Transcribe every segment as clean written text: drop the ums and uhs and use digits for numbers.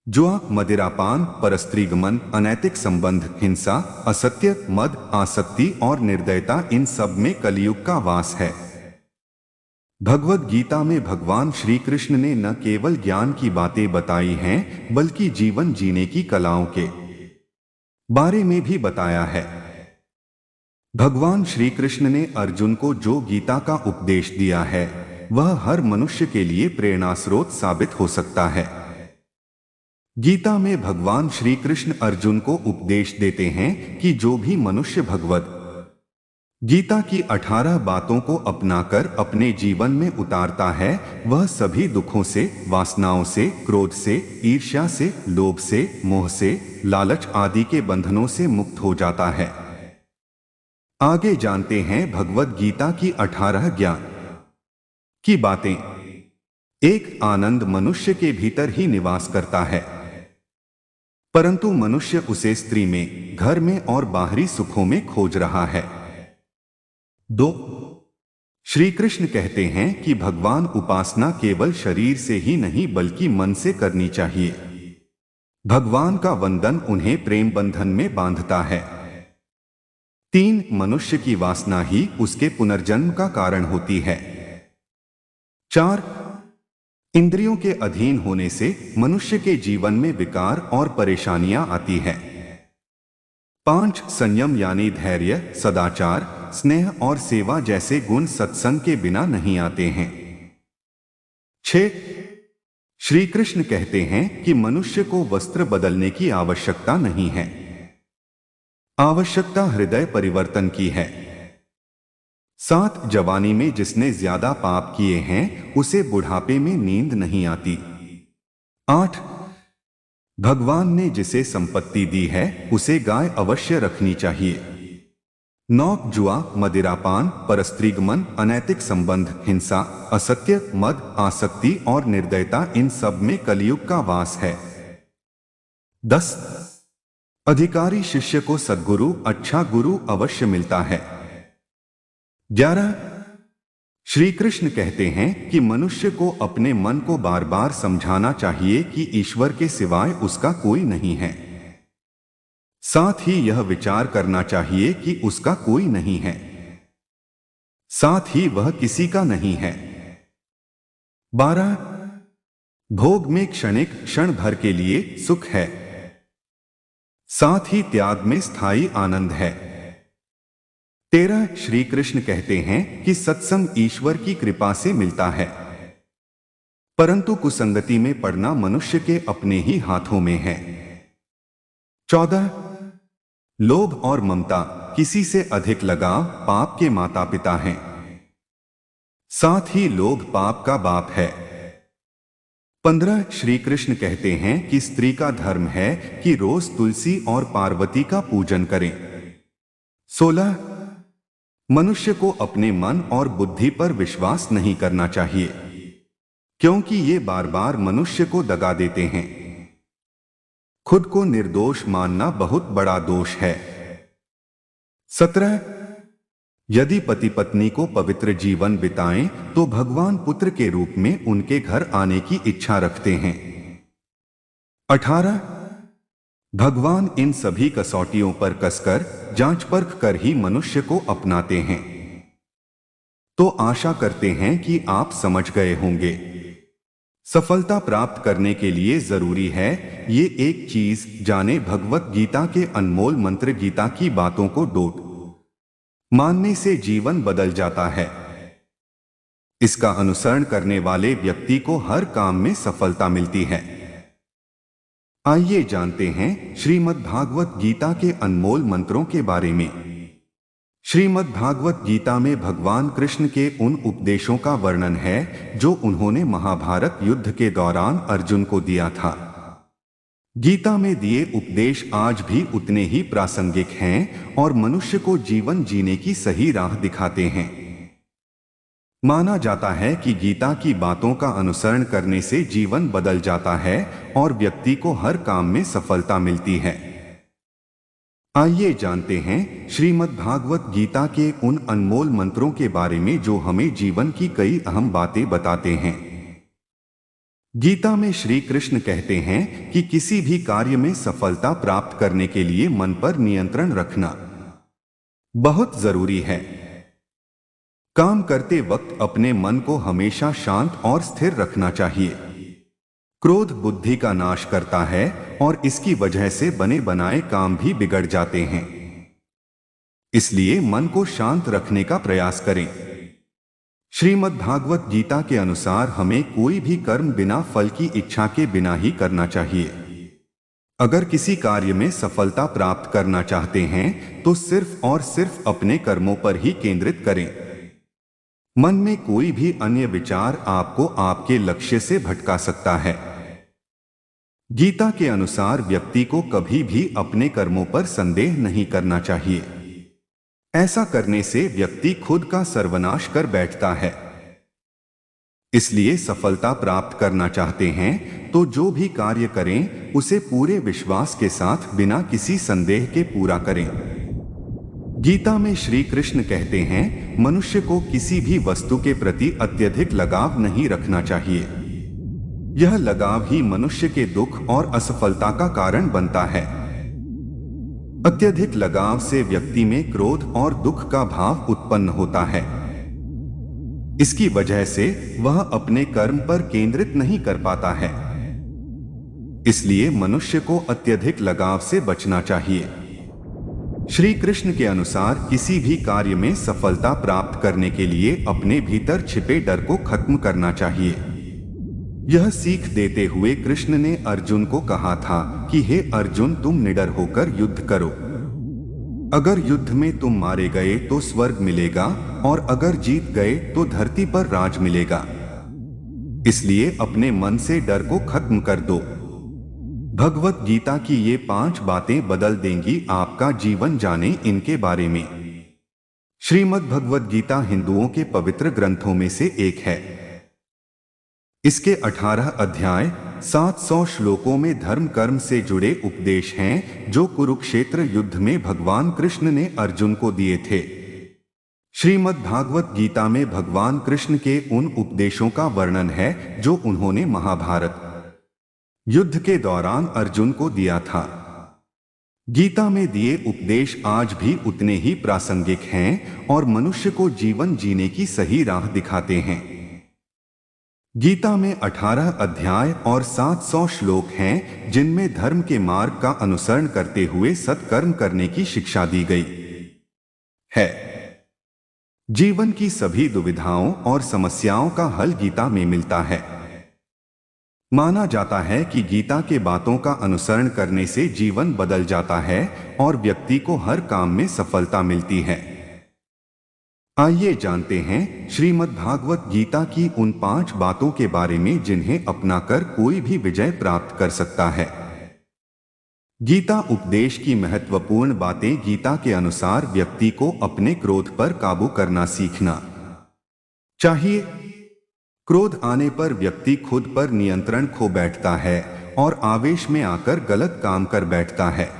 जुआ, मदिरापान, परस्त्रीगमन, अनैतिक संबंध, हिंसा, असत्य, मद, आसक्ति और निर्दयता, इन सब में कलयुग का वास है। भगवद गीता में भगवान श्री कृष्ण ने न केवल ज्ञान की बातें बताई हैं, बल्कि जीवन जीने की कलाओं के बारे में भी बताया है। भगवान श्री कृष्ण ने अर्जुन को जो गीता का उपदेश दिया है, वह हर मनुष्य के लिए प्रेरणा स्रोत साबित हो सकता है। गीता में भगवान श्री कृष्ण अर्जुन को उपदेश देते हैं कि जो भी मनुष्य भगवद गीता की 18 बातों को अपनाकर अपने जीवन में उतारता है, वह सभी दुखों से, वासनाओं से, क्रोध से, ईर्ष्या से, लोभ से, मोह से, लालच आदि के बंधनों से मुक्त हो जाता है। आगे जानते हैं भगवद गीता की 18 ज्ञान की बातें। एक, आनंद मनुष्य के भीतर ही निवास करता है, परंतु मनुष्य उसे स्त्री में, घर में और बाहरी सुखों में खोज रहा है। 2, श्री कृष्ण कहते हैं कि भगवान उपासना केवल शरीर से ही नहीं बल्कि मन से करनी चाहिए। भगवान का वंदन उन्हें प्रेम बंधन में बांधता है। 3, मनुष्य की वासना ही उसके पुनर्जन्म का कारण होती है। 4, इंद्रियों के अधीन होने से मनुष्य के जीवन में विकार और परेशानियां आती हैं। 5, संयम यानी धैर्य, सदाचार, स्नेह और सेवा जैसे गुण सत्संग के बिना नहीं आते हैं। 6, श्री कृष्ण कहते हैं कि मनुष्य को वस्त्र बदलने की आवश्यकता नहीं है, आवश्यकता हृदय परिवर्तन की है। 7, जवानी में जिसने ज्यादा पाप किए हैं उसे बुढ़ापे में नींद नहीं आती। 8, भगवान ने जिसे संपत्ति दी है उसे गाय अवश्य रखनी चाहिए। 9, जुआ, मदिरापान, परस्त्रीगमन, अनैतिक संबंध, हिंसा, असत्य, मद, आसक्ति और निर्दयता, इन सब में कलयुग का वास है। 10, अधिकारी शिष्य को सद्गुरु, अच्छा गुरु अवश्य मिलता है। 11, श्री कृष्ण कहते हैं कि मनुष्य को अपने मन को बार बार समझाना चाहिए कि ईश्वर के सिवाय उसका कोई नहीं है। साथ ही यह विचार करना चाहिए कि उसका कोई नहीं है, साथ ही वह किसी का नहीं है। 12, भोग में क्षणिक, क्षण भर के लिए सुख है, साथ ही त्याग में स्थायी आनंद है। 13, श्री कृष्ण कहते हैं कि सत्संग ईश्वर की कृपा से मिलता है, परंतु कुसंगति में पड़ना मनुष्य के अपने ही हाथों में है। 14, लोभ और ममता, किसी से अधिक लगाव, पाप के माता पिता हैं, साथ ही लोभ पाप का बाप है। 15, श्री कृष्ण कहते हैं कि स्त्री का धर्म है कि रोज तुलसी और पार्वती का पूजन करें। 16, मनुष्य को अपने मन और बुद्धि पर विश्वास नहीं करना चाहिए, क्योंकि ये बार बार मनुष्य को दगा देते हैं। खुद को निर्दोष मानना बहुत बड़ा दोष है। 17, यदि पति पत्नी को पवित्र जीवन बिताएं तो भगवान पुत्र के रूप में उनके घर आने की इच्छा रखते हैं। 18, भगवान इन सभी कसौटियों पर कसकर, जांच परख कर ही मनुष्य को अपनाते हैं। तो आशा करते हैं कि आप समझ गए होंगे। सफलता प्राप्त करने के लिए जरूरी है ये एक चीज जाने, भगवत गीता के अनमोल मंत्र, गीता की बातों को डोट मानने से जीवन बदल जाता है। इसका अनुसरण करने वाले व्यक्ति को हर काम में सफलता मिलती है। आइए जानते हैं श्रीमद् भागवत गीता के अनमोल मंत्रों के बारे में। श्रीमद् भागवत गीता में भगवान कृष्ण के उन उपदेशों का वर्णन है जो उन्होंने महाभारत युद्ध के दौरान अर्जुन को दिया था। गीता में दिए उपदेश आज भी उतने ही प्रासंगिक हैं और मनुष्य को जीवन जीने की सही राह दिखाते हैं। माना जाता है कि गीता की बातों का अनुसरण करने से जीवन बदल जाता है और व्यक्ति को हर काम में सफलता मिलती है। आइए जानते हैं श्रीमद् भागवत गीता के उन अनमोल मंत्रों के बारे में जो हमें जीवन की कई अहम बातें बताते हैं। गीता में श्री कृष्ण कहते हैं कि किसी भी कार्य में सफलता प्राप्त करने के लिए मन पर नियंत्रण रखना बहुत जरूरी है। काम करते वक्त अपने मन को हमेशा शांत और स्थिर रखना चाहिए। क्रोध बुद्धि का नाश करता है और इसकी वजह से बने बनाए काम भी बिगड़ जाते हैं। इसलिए मन को शांत रखने का प्रयास करें। श्रीमद् भागवत गीता के अनुसार हमें कोई भी कर्म बिना फल की इच्छा के बिना ही करना चाहिए। अगर किसी कार्य में सफलता प्राप्त करना चाहते हैं तो सिर्फ और सिर्फ अपने कर्मों पर ही केंद्रित करें। मन में कोई भी अन्य विचार आपको आपके लक्ष्य से भटका सकता है। गीता के अनुसार व्यक्ति को कभी भी अपने कर्मों पर संदेह नहीं करना चाहिए। ऐसा करने से व्यक्ति खुद का सर्वनाश कर बैठता है। इसलिए सफलता प्राप्त करना चाहते हैं तो जो भी कार्य करें उसे पूरे विश्वास के साथ बिना किसी संदेह के पूरा करें। गीता में श्री कृष्ण कहते हैं, मनुष्य को किसी भी वस्तु के प्रति अत्यधिक लगाव नहीं रखना चाहिए। यह लगाव ही मनुष्य के दुख और असफलता का कारण बनता है। अत्यधिक लगाव से व्यक्ति में क्रोध और दुख का भाव उत्पन्न होता है। इसकी वजह से वह अपने कर्म पर केंद्रित नहीं कर पाता है। इसलिए मनुष्य को अत्यधिक लगाव से बचना चाहिए। श्री कृष्ण के अनुसार किसी भी कार्य में सफलता प्राप्त करने के लिए अपने भीतर छिपे डर को खत्म करना चाहिए। यह सीख देते हुए कृष्ण ने अर्जुन को कहा था कि हे अर्जुन, तुम निडर होकर युद्ध करो। अगर युद्ध में तुम मारे गए तो स्वर्ग मिलेगा और अगर जीत गए तो धरती पर राज मिलेगा। इसलिए अपने मन से डर को खत्म कर दो। भगवत गीता की ये 5 बातें बदल देंगी आपका जीवन। जाने इनके बारे में। श्रीमद् भगवत गीता हिंदुओं के पवित्र ग्रंथों में से एक है। इसके 18 अध्याय 700 श्लोकों में धर्म कर्म से जुड़े उपदेश हैं जो कुरुक्षेत्र युद्ध में भगवान कृष्ण ने अर्जुन को दिए थे। श्रीमद् भागवत गीता में भगवान कृष्ण के उन उपदेशों का वर्णन है जो उन्होंने महाभारत युद्ध के दौरान अर्जुन को दिया था। गीता में दिए उपदेश आज भी उतने ही प्रासंगिक हैं और मनुष्य को जीवन जीने की सही राह दिखाते हैं। गीता में 18 अध्याय और 700 श्लोक हैं जिनमें धर्म के मार्ग का अनुसरण करते हुए सत्कर्म करने की शिक्षा दी गई है। जीवन की सभी दुविधाओं और समस्याओं का हल गीता में मिलता है। माना जाता है कि गीता के बातों का अनुसरण करने से जीवन बदल जाता है और व्यक्ति को हर काम में सफलता मिलती है। आइए जानते हैं श्रीमद् भागवत गीता की उन 5 बातों के बारे में जिन्हें अपनाकर कोई भी विजय प्राप्त कर सकता है। गीता उपदेश की महत्वपूर्ण बातें। गीता के अनुसार व्यक्ति को अपने क्रोध पर काबू करना सीखना चाहिए। क्रोध आने पर व्यक्ति खुद पर नियंत्रण खो बैठता है और आवेश में आकर गलत काम कर बैठता है।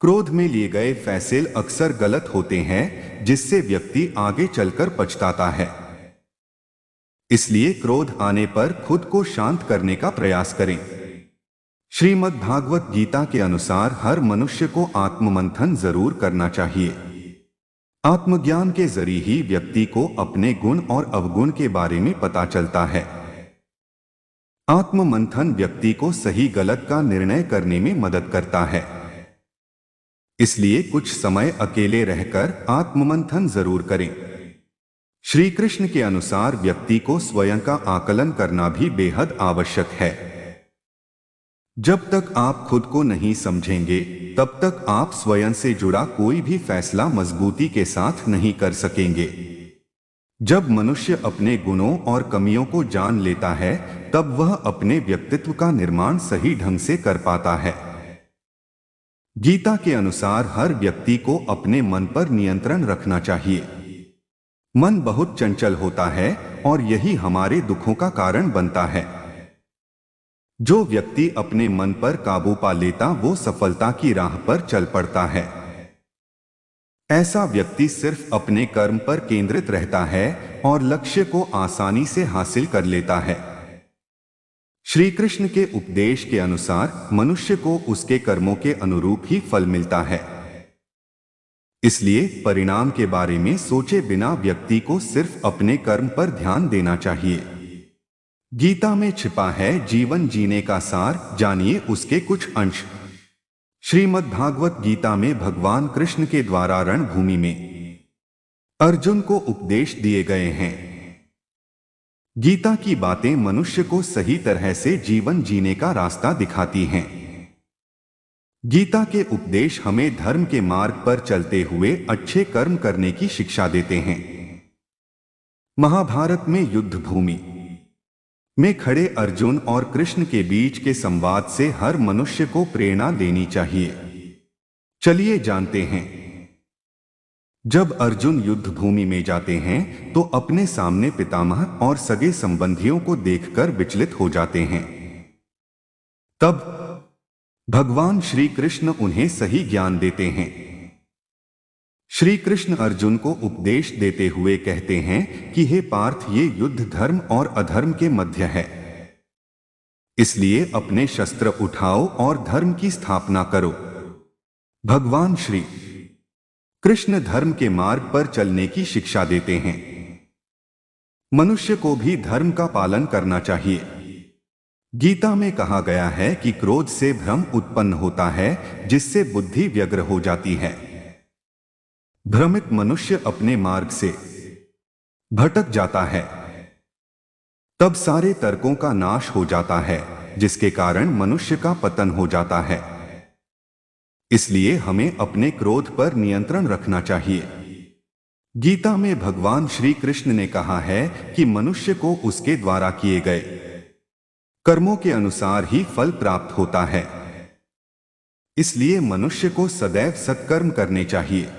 क्रोध में लिए गए फैसले अक्सर गलत होते हैं जिससे व्यक्ति आगे चलकर पछताता है। इसलिए क्रोध आने पर खुद को शांत करने का प्रयास करें। श्रीमद् भागवत गीता के अनुसार हर मनुष्य को आत्ममंथन जरूर करना चाहिए। आत्मज्ञान के जरिए ही व्यक्ति को अपने गुण और अवगुण के बारे में पता चलता है। आत्ममंथन व्यक्ति को सही गलत का निर्णय करने में मदद करता है। इसलिए कुछ समय अकेले रहकर आत्ममंथन जरूर करें। श्री कृष्ण के अनुसार व्यक्ति को स्वयं का आकलन करना भी बेहद आवश्यक है। जब तक आप खुद को नहीं समझेंगे तब तक आप स्वयं से जुड़ा कोई भी फैसला मजबूती के साथ नहीं कर सकेंगे। जब मनुष्य अपने गुणों और कमियों को जान लेता है तब वह अपने व्यक्तित्व का निर्माण सही ढंग से कर पाता है। गीता के अनुसार हर व्यक्ति को अपने मन पर नियंत्रण रखना चाहिए। मन बहुत चंचल होता है और यही हमारे दुखों का कारण बनता है। जो व्यक्ति अपने मन पर काबू पा लेता वो सफलता की राह पर चल पड़ता है। ऐसा व्यक्ति सिर्फ अपने कर्म पर केंद्रित रहता है और लक्ष्य को आसानी से हासिल कर लेता है। श्री कृष्ण के उपदेश के अनुसार मनुष्य को उसके कर्मों के अनुरूप ही फल मिलता है। इसलिए परिणाम के बारे में सोचे बिना व्यक्ति को सिर्फ अपने कर्म पर ध्यान देना चाहिए। गीता में छिपा है जीवन जीने का सार, जानिए उसके कुछ अंश। श्रीमद् भागवत गीता में भगवान कृष्ण के द्वारा रणभूमि में अर्जुन को उपदेश दिए गए हैं। गीता की बातें मनुष्य को सही तरह से जीवन जीने का रास्ता दिखाती हैं। गीता के उपदेश हमें धर्म के मार्ग पर चलते हुए अच्छे कर्म करने की शिक्षा देते हैं। महाभारत में युद्ध भूमि में खड़े अर्जुन और कृष्ण के बीच के संवाद से हर मनुष्य को प्रेरणा लेनी चाहिए। चलिए जानते हैं। जब अर्जुन युद्ध भूमि में जाते हैं तो अपने सामने पितामह और सगे संबंधियों को देखकर विचलित हो जाते हैं। तब भगवान श्री कृष्ण उन्हें सही ज्ञान देते हैं। श्री कृष्ण अर्जुन को उपदेश देते हुए कहते हैं कि हे पार्थ, ये युद्ध धर्म और अधर्म के मध्य है। इसलिए अपने शस्त्र उठाओ और धर्म की स्थापना करो। भगवान श्री कृष्ण धर्म के मार्ग पर चलने की शिक्षा देते हैं। मनुष्य को भी धर्म का पालन करना चाहिए। गीता में कहा गया है कि क्रोध से भ्रम उत्पन्न होता है, जिससे बुद्धि व्यग्र हो जाती है। भ्रमित मनुष्य अपने मार्ग से भटक जाता है। तब सारे तर्कों का नाश हो जाता है, जिसके कारण मनुष्य का पतन हो जाता है। इसलिए हमें अपने क्रोध पर नियंत्रण रखना चाहिए। गीता में भगवान श्री कृष्ण ने कहा है कि मनुष्य को उसके द्वारा किए गए कर्मों के अनुसार ही फल प्राप्त होता है। इसलिए मनुष्य को सदैव सत्कर्म करने चाहिए।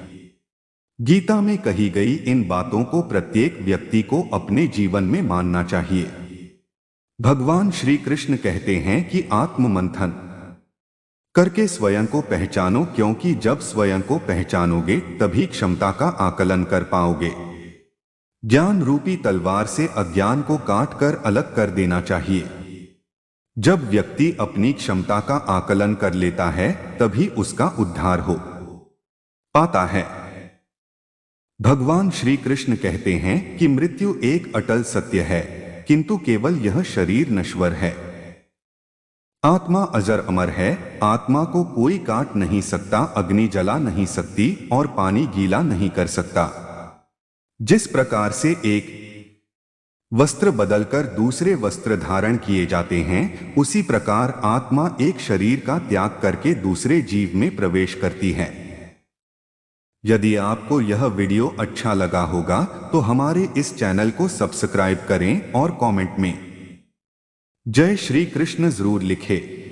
गीता में कही गई इन बातों को प्रत्येक व्यक्ति को अपने जीवन में मानना चाहिए। भगवान श्री कृष्ण कहते हैं कि आत्म मंथन करके स्वयं को पहचानो, क्योंकि जब स्वयं को पहचानोगे तभी क्षमता का आकलन कर पाओगे। ज्ञान रूपी तलवार से अज्ञान को काट कर अलग कर देना चाहिए। जब व्यक्ति अपनी क्षमता का आकलन कर लेता है तभी उसका उद्धार हो पाता है। भगवान श्री कृष्ण कहते हैं कि मृत्यु एक अटल सत्य है, किंतु केवल यह शरीर नश्वर है। आत्मा अजर अमर है। आत्मा को कोई काट नहीं सकता, अग्नि जला नहीं सकती और पानी गीला नहीं कर सकता। जिस प्रकार से एक वस्त्र बदलकर दूसरे वस्त्र धारण किए जाते हैं, उसी प्रकार आत्मा एक शरीर का त्याग करके दूसरे जीव में प्रवेश करती है। यदि आपको यह वीडियो अच्छा लगा होगा तो हमारे इस चैनल को सब्सक्राइब करें और कमेंट में जय श्री कृष्ण जरूर लिखें।